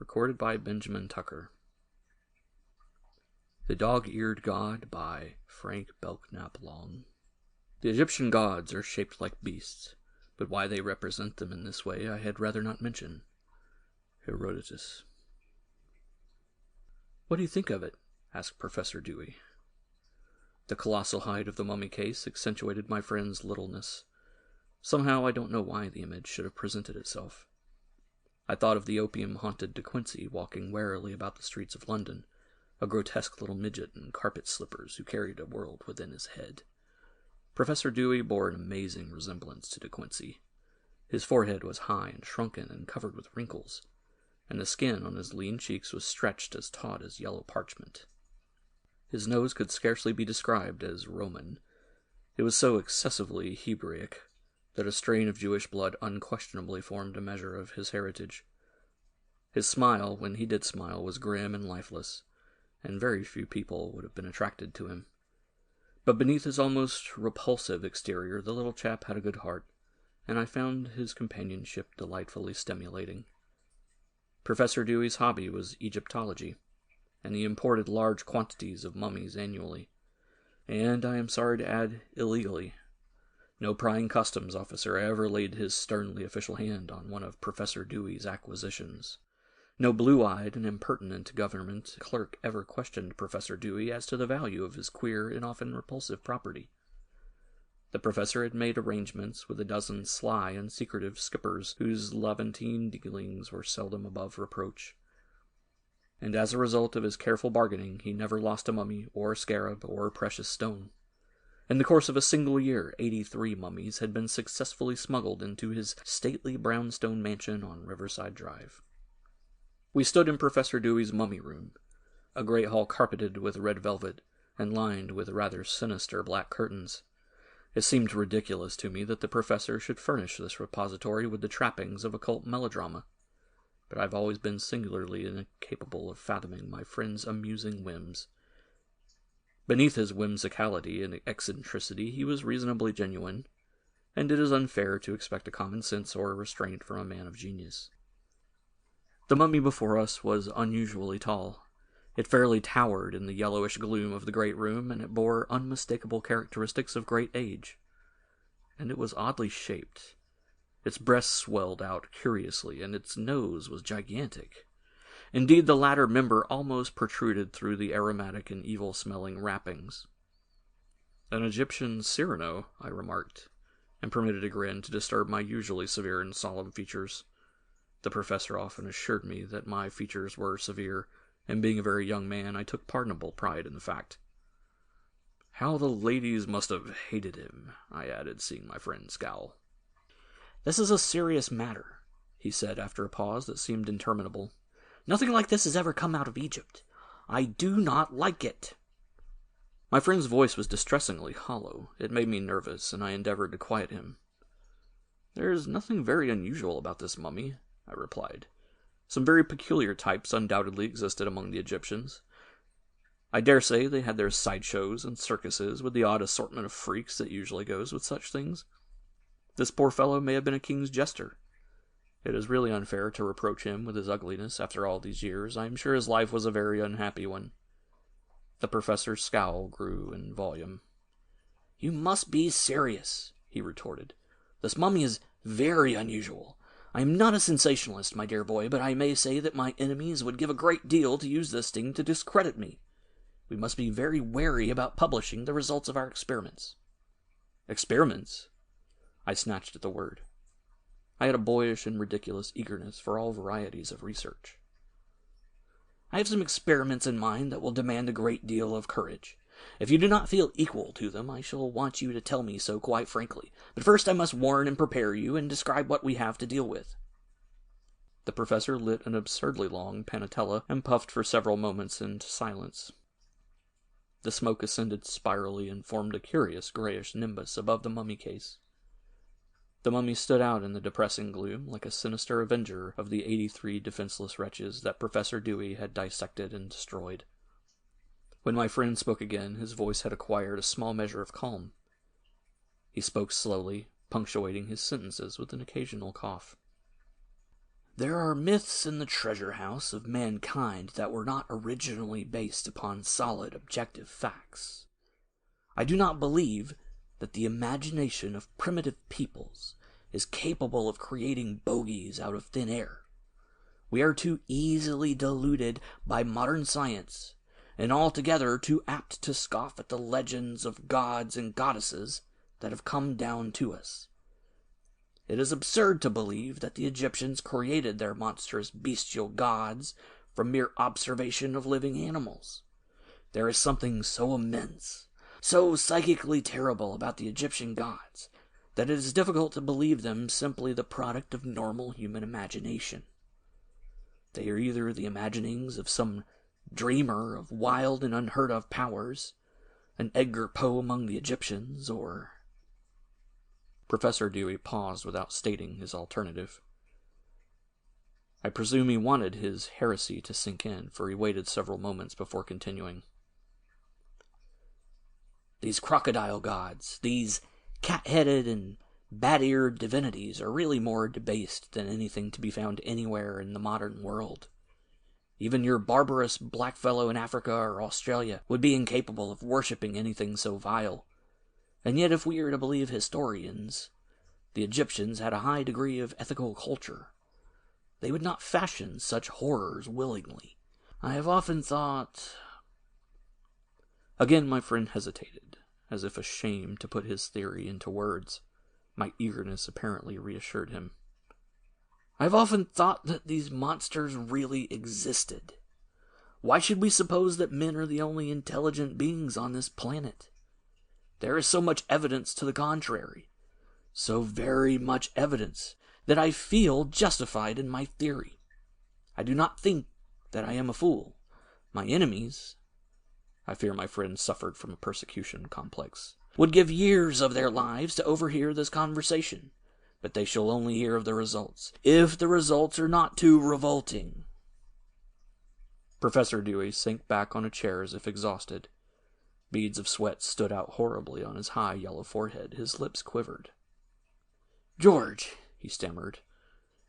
Recorded by Benjamin Tucker. The Dog-Eared God by Frank Belknap Long. The Egyptian gods are shaped like beasts, but why they represent them in this way I had rather not mention. Herodotus. "What do you think of it?" asked Professor Dewey. The colossal height of the mummy case accentuated my friend's littleness. Somehow I don't know why the image should have presented itself. I thought of the opium-haunted De Quincey walking warily about the streets of London, a grotesque little midget in carpet slippers who carried a world within his head. Professor Dewey bore an amazing resemblance to De Quincey. His forehead was high and shrunken and covered with wrinkles, and the skin on his lean cheeks was stretched as taut as yellow parchment. His nose could scarcely be described as Roman. It was so excessively Hebraic that a strain of Jewish blood unquestionably formed a measure of his heritage. His smile, when he did smile, was grim and lifeless, and very few people would have been attracted to him. But beneath his almost repulsive exterior, the little chap had a good heart, and I found his companionship delightfully stimulating. Professor Dewey's hobby was Egyptology, and he imported large quantities of mummies annually, and, I am sorry to add, illegally. No prying customs officer ever laid his sternly official hand on one of Professor Dewey's acquisitions. No blue-eyed and impertinent government clerk ever questioned Professor Dewey as to the value of his queer and often repulsive property. The professor had made arrangements with a dozen sly and secretive skippers whose Levantine dealings were seldom above reproach. And as a result of his careful bargaining, he never lost a mummy or scarab or precious stone. In the course of a single year, 83 mummies had been successfully smuggled into his stately brownstone mansion on Riverside Drive. We stood in Professor Dewey's mummy room, a great hall carpeted with red velvet and lined with rather sinister black curtains. It seemed ridiculous to me that the professor should furnish this repository with the trappings of occult melodrama, but I've always been singularly incapable of fathoming my friend's amusing whims. Beneath his whimsicality and eccentricity he was reasonably genuine, and it is unfair to expect a common sense or restraint from a man of genius. The mummy before us was unusually tall. It fairly towered in the yellowish gloom of the great room, and it bore unmistakable characteristics of great age. And it was oddly shaped. Its breast swelled out curiously, and its nose was gigantic. Indeed, the latter member almost protruded through the aromatic and evil-smelling wrappings. "An Egyptian Cyrano," I remarked, and permitted a grin to disturb my usually severe and solemn features. The professor often assured me that my features were severe, and being a very young man, I took pardonable pride in the fact. "How the ladies must have hated him," I added, seeing my friend scowl. "This is a serious matter," he said after a pause that seemed interminable. "Nothing like this has ever come out of Egypt. I do not like it." My friend's voice was distressingly hollow. It made me nervous, and I endeavored to quiet him. "There's nothing very unusual about this mummy," I replied. "Some very peculiar types undoubtedly existed among the Egyptians. I dare say they had their sideshows and circuses, with the odd assortment of freaks that usually goes with such things. This poor fellow may have been a king's jester. It is really unfair to reproach him with his ugliness after all these years. I am sure his life was a very unhappy one." The professor's scowl grew in volume. "You must be serious," he retorted. "This mummy is very unusual. I am not a sensationalist, my dear boy, but I may say that my enemies would give a great deal to use this thing to discredit me. We must be very wary about publishing the results of our experiments." "Experiments?" I snatched at the word. I had a boyish and ridiculous eagerness for all varieties of research. "I have some experiments in mind that will demand a great deal of courage. If you do not feel equal to them, I shall want you to tell me so quite frankly. But first I must warn and prepare you, and describe what we have to deal with." The professor lit an absurdly long panatella and puffed for several moments into silence. The smoke ascended spirally and formed a curious grayish nimbus above the mummy case. The mummy stood out in the depressing gloom like a sinister avenger of the 83 defenseless wretches that Professor Dewey had dissected and destroyed. When my friend spoke again, his voice had acquired a small measure of calm. He spoke slowly, punctuating his sentences with an occasional cough. There are myths in the treasure house of mankind that were not originally based upon solid objective facts. I do not believe that the imagination of primitive peoples is capable of creating bogies out of thin air. We are too easily deluded by modern science, and altogether too apt to scoff at the legends of gods and goddesses that have come down to us. It is absurd to believe that the Egyptians created their monstrous bestial gods from mere observation of living animals. There is something so immense, so psychically terrible about the Egyptian gods, that it is difficult to believe them simply the product of normal human imagination. They are either the imaginings of some dreamer of wild and unheard-of powers, an Edgar Poe among the Egyptians, or... Professor Dewey paused without stating his alternative. I presume he wanted his heresy to sink in, for he waited several moments before continuing. These crocodile gods, these cat-headed and bat-eared divinities are really more debased than anything to be found anywhere in the modern world. Even your barbarous blackfellow in Africa or Australia would be incapable of worshipping anything so vile. And yet, if we are to believe historians, the Egyptians had a high degree of ethical culture. They would not fashion such horrors willingly. I have often thought... Again my friend hesitated, as if ashamed to put his theory into words. My eagerness apparently reassured him. I've often thought that these monsters really existed. Why should we suppose that men are the only intelligent beings on this planet? There is so much evidence to the contrary, so very much evidence, that I feel justified in my theory. I do not think that I am a fool. My enemies, I fear my friend suffered from a persecution complex, would give years of their lives to overhear this conversation, but they shall only hear of the results, if the results are not too revolting. Professor Dewey sank back on a chair as if exhausted. Beads of sweat stood out horribly on his high yellow forehead. His lips quivered. "George," he stammered,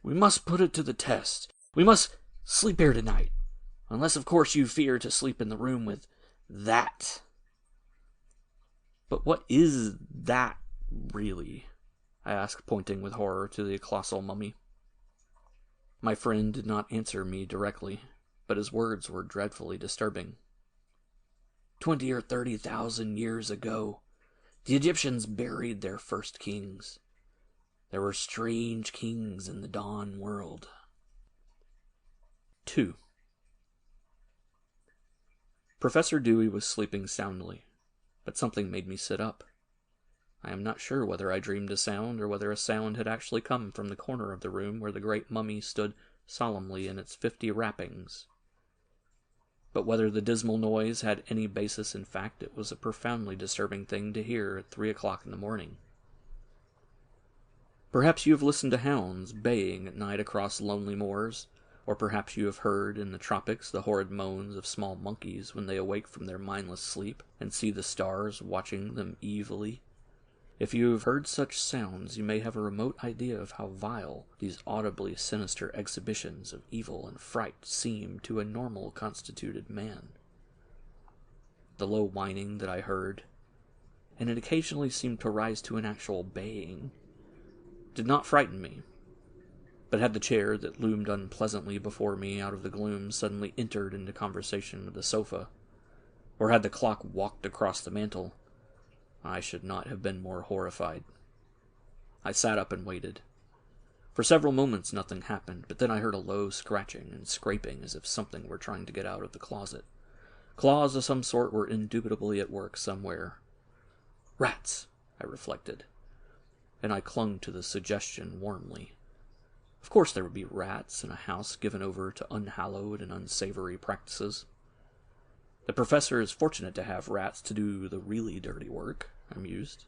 "we must put it to the test. We must sleep here tonight. Unless, of course, you fear to sleep in the room with that." "But what is that, really?" I asked, pointing with horror to the colossal mummy. My friend did not answer me directly, but his words were dreadfully disturbing. 20 or 30,000 years ago, the Egyptians buried their first kings. There were strange kings in the dawn world. 2. Professor Dewey was sleeping soundly, but something made me sit up. I am not sure whether I dreamed a sound, or whether a sound had actually come from the corner of the room where the great mummy stood solemnly in its 50 wrappings. But whether the dismal noise had any basis in fact, it was a profoundly disturbing thing to hear at 3 o'clock in the morning. Perhaps you have listened to hounds baying at night across lonely moors, or perhaps you have heard in the tropics the horrid moans of small monkeys when they awake from their mindless sleep and see the stars watching them evilly. If you have heard such sounds, you may have a remote idea of how vile these audibly sinister exhibitions of evil and fright seem to a normal constituted man. The low whining that I heard, and it occasionally seemed to rise to an actual baying, did not frighten me, but had the chair that loomed unpleasantly before me out of the gloom suddenly entered into conversation with the sofa, or had the clock walked across the mantel, I should not have been more horrified. I sat up and waited. For several moments nothing happened, but then I heard a low scratching and scraping as if something were trying to get out of the closet. Claws of some sort were indubitably at work somewhere. Rats, I reflected, and I clung to the suggestion warmly. Of course there would be rats in a house given over to unhallowed and unsavory practices. The professor is fortunate to have rats to do the really dirty work, I mused.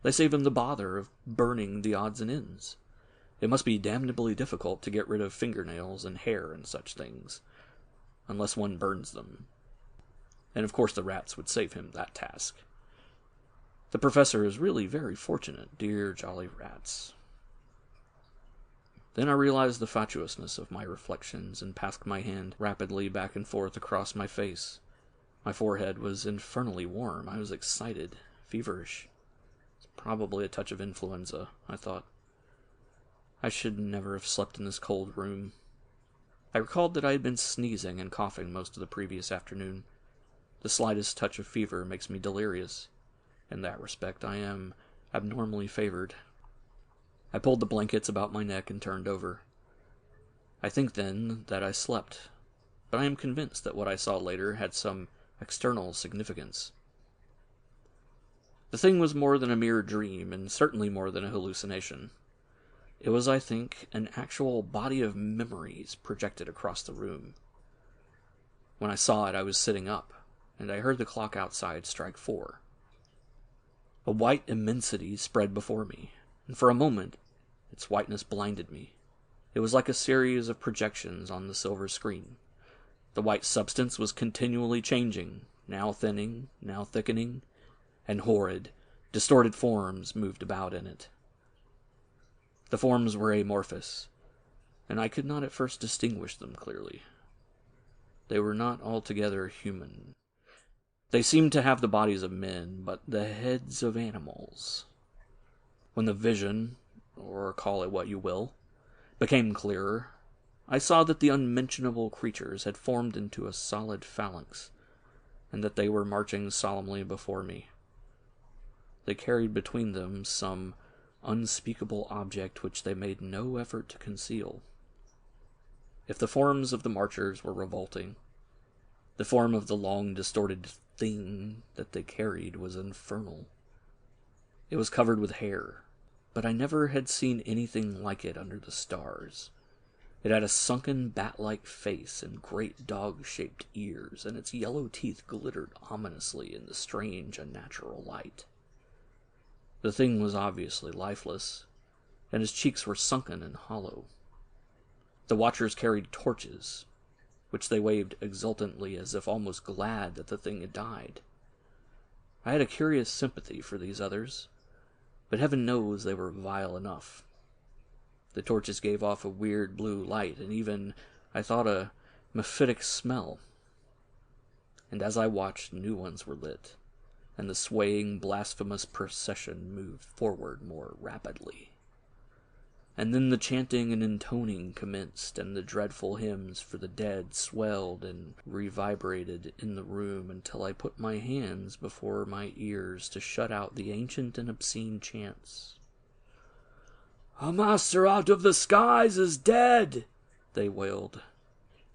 They save him the bother of burning the odds and ends. It must be damnably difficult to get rid of fingernails and hair and such things, unless one burns them. And of course the rats would save him that task. The professor is really very fortunate, dear jolly rats. Then I realized the fatuousness of my reflections and passed my hand rapidly back and forth across my face. My forehead was infernally warm. I was excited, feverish. It's probably a touch of influenza, I thought. I should never have slept in this cold room. I recalled that I had been sneezing and coughing most of the previous afternoon. The slightest touch of fever makes me delirious. In that respect, I am abnormally favored. I pulled the blankets about my neck and turned over. I think then that I slept, but I am convinced that what I saw later had some external significance. The thing was more than a mere dream, and certainly more than a hallucination. It was, I think, an actual body of memories projected across the room. When I saw it, I was sitting up, and I heard the clock outside strike 4. A white immensity spread before me, and for a moment its whiteness blinded me. It was like a series of projections on the silver screen. The white substance was continually changing, now thinning, now thickening, and horrid, distorted forms moved about in it. The forms were amorphous, and I could not at first distinguish them clearly. They were not altogether human. They seemed to have the bodies of men, but the heads of animals. When the vision, or call it what you will, became clearer, I saw that the unmentionable creatures had formed into a solid phalanx, and that they were marching solemnly before me. They carried between them some unspeakable object which they made no effort to conceal. If the forms of the marchers were revolting, the form of the long distorted thing that they carried was infernal. It was covered with hair, but I never had seen anything like it under the stars. It had a sunken bat-like face and great dog-shaped ears, and its yellow teeth glittered ominously in the strange, unnatural light. The thing was obviously lifeless, and his cheeks were sunken and hollow. The watchers carried torches, which they waved exultantly as if almost glad that the thing had died. I had a curious sympathy for these others, but heaven knows they were vile enough. The torches gave off a weird blue light, and even, I thought, a mephitic smell. And as I watched, new ones were lit, and the swaying, blasphemous procession moved forward more rapidly. And then the chanting and intoning commenced, and the dreadful hymns for the dead swelled and reverberated in the room until I put my hands before my ears to shut out the ancient and obscene chants. "A master out of the skies is dead," they wailed.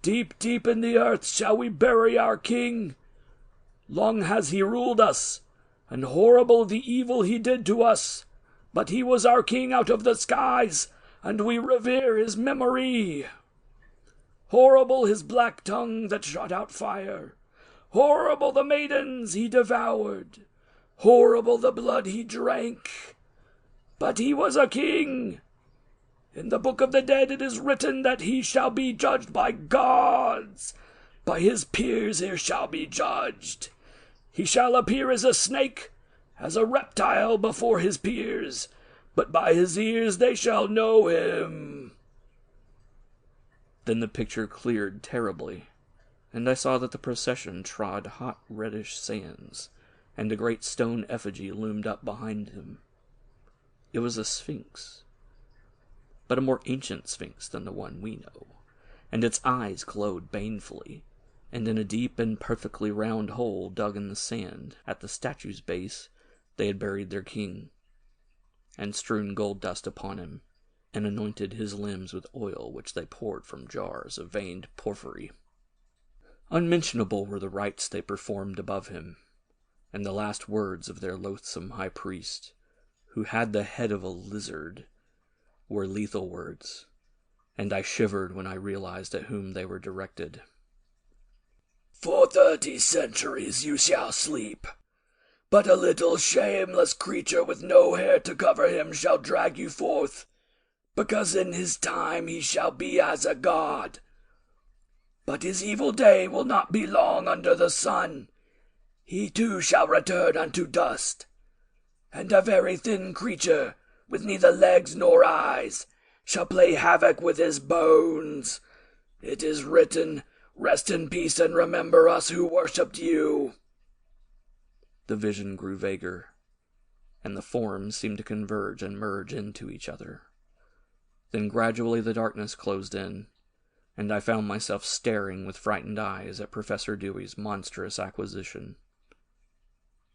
"Deep, deep in the earth shall we bury our king. Long has he ruled us, and horrible the evil he did to us. But he was our king out of the skies, and we revere his memory. Horrible his black tongue that shot out fire. Horrible the maidens he devoured. Horrible the blood he drank. But he was a king. In the book of the dead it is written that he shall be judged by gods. By his peers he shall be judged. He shall appear as a snake, as a reptile before his peers, but by his ears they shall know him." Then the picture cleared terribly, and I saw that the procession trod hot reddish sands, and a great stone effigy loomed up behind him. It was a sphinx, but a more ancient sphinx than the one we know, and its eyes glowed banefully, and in a deep and perfectly round hole dug in the sand at the statue's base they had buried their king, and strewn gold dust upon him, and anointed his limbs with oil which they poured from jars of veined porphyry. Unmentionable were the rites they performed above him, and the last words of their loathsome high priest, who had the head of a lizard, were lethal words, and I shivered when I realized at whom they were directed. "For 30 centuries you shall sleep, but a little shameless creature with no hair to cover him shall drag you forth, because in his time he shall be as a god. But his evil day will not be long under the sun. He too shall return unto dust, and a very thin creature, with neither legs nor eyes, shall play havoc with his bones. It is written, 'Rest in peace and remember us who worshipped you.'" The vision grew vaguer, and the forms seemed to converge and merge into each other. Then gradually the darkness closed in, and I found myself staring with frightened eyes at Professor Dewey's monstrous acquisition.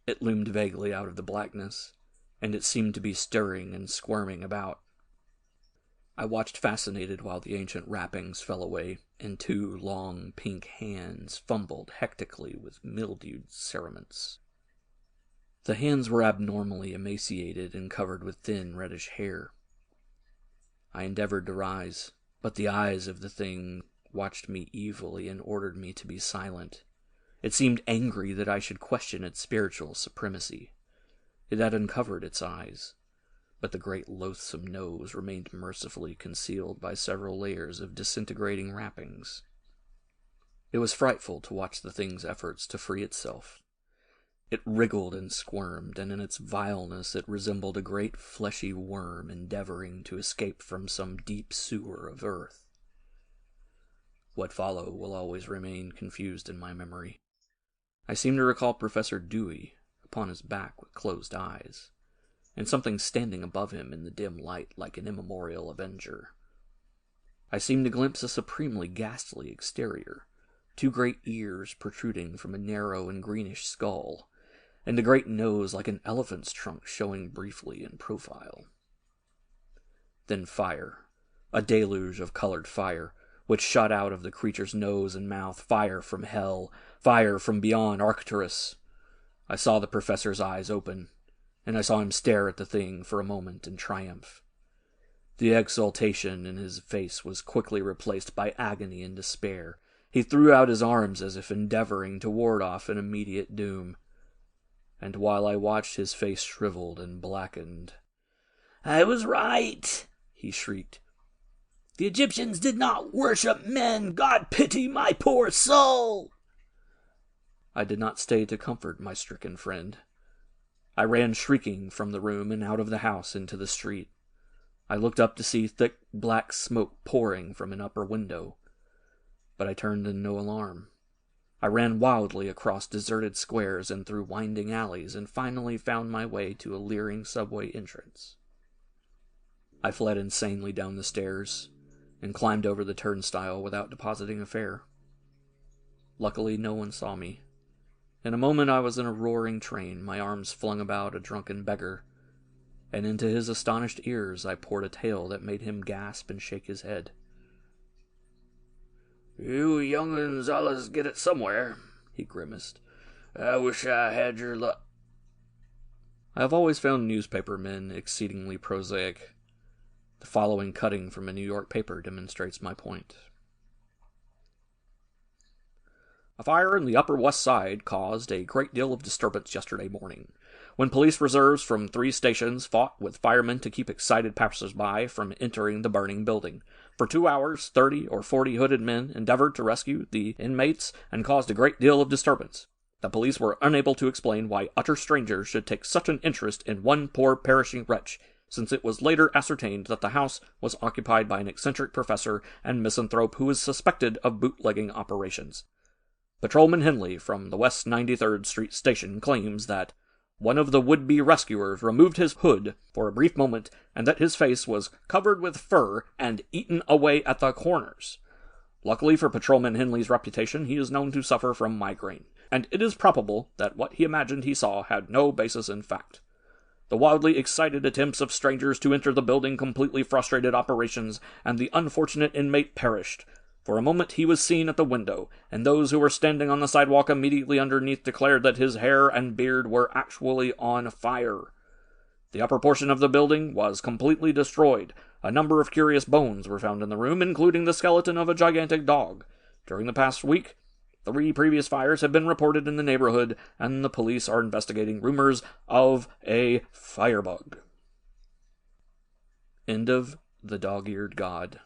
It loomed vaguely out of the blackness, and it seemed to be stirring and squirming about. I watched fascinated while the ancient wrappings fell away, and two long pink hands fumbled hectically with mildewed cerements. The hands were abnormally emaciated and covered with thin reddish hair. I endeavored to rise, but the eyes of the thing watched me evilly and ordered me to be silent. It seemed angry that I should question its spiritual supremacy. It had uncovered its eyes, but the great loathsome nose remained mercifully concealed by several layers of disintegrating wrappings. It was frightful to watch the thing's efforts to free itself. It wriggled and squirmed, and in its vileness it resembled a great fleshy worm endeavoring to escape from some deep sewer of earth. What followed will always remain confused in my memory. I seem to recall Professor Dewey upon his back with closed eyes, and something standing above him in the dim light like an immemorial avenger. I seem to glimpse a supremely ghastly exterior, two great ears protruding from a narrow and greenish skull, and a great nose like an elephant's trunk showing briefly in profile. Then fire, a deluge of colored fire, which shot out of the creature's nose and mouth, fire from hell, fire from beyond Arcturus. I saw the professor's eyes open, and I saw him stare at the thing for a moment in triumph. The exultation in his face was quickly replaced by agony and despair. He threw out his arms as if endeavoring to ward off an immediate doom. And while I watched, his face shriveled and blackened. "I was right," he shrieked. "The Egyptians did not worship men. God pity my poor soul." I did not stay to comfort my stricken friend. I ran shrieking from the room and out of the house into the street. I looked up to see thick black smoke pouring from an upper window, but I turned in no alarm. I ran wildly across deserted squares and through winding alleys, and finally found my way to a leering subway entrance. I fled insanely down the stairs and climbed over the turnstile without depositing a fare. Luckily, no one saw me. In a moment I was in a roaring train, my arms flung about a drunken beggar, and into his astonished ears I poured a tale that made him gasp and shake his head. "You young'uns allus get it somewhere," he grimaced. "I wish I had your luck." I have always found newspaper men exceedingly prosaic. The following cutting from a New York paper demonstrates my point. A fire in the Upper West Side caused a great deal of disturbance yesterday morning, when police reserves from 3 stations fought with firemen to keep excited passers-by from entering the burning building. For 2 hours, 30 or 40 hooded men endeavored to rescue the inmates and caused a great deal of disturbance. The police were unable to explain why utter strangers should take such an interest in one poor perishing wretch, since it was later ascertained that the house was occupied by an eccentric professor and misanthrope who was suspected of bootlegging operations. Patrolman Henley from the West 93rd Street Station claims that one of the would-be rescuers removed his hood for a brief moment and that his face was covered with fur and eaten away at the corners. Luckily for Patrolman Henley's reputation, he is known to suffer from migraine, and it is probable that what he imagined he saw had no basis in fact. The wildly excited attempts of strangers to enter the building completely frustrated operations, and the unfortunate inmate perished. For a moment he was seen at the window, and those who were standing on the sidewalk immediately underneath declared that his hair and beard were actually on fire. The upper portion of the building was completely destroyed. A number of curious bones were found in the room, including the skeleton of a gigantic dog. During the past week, 3 previous fires have been reported in the neighborhood, and the police are investigating rumors of a firebug. End of The Dog-Eared God.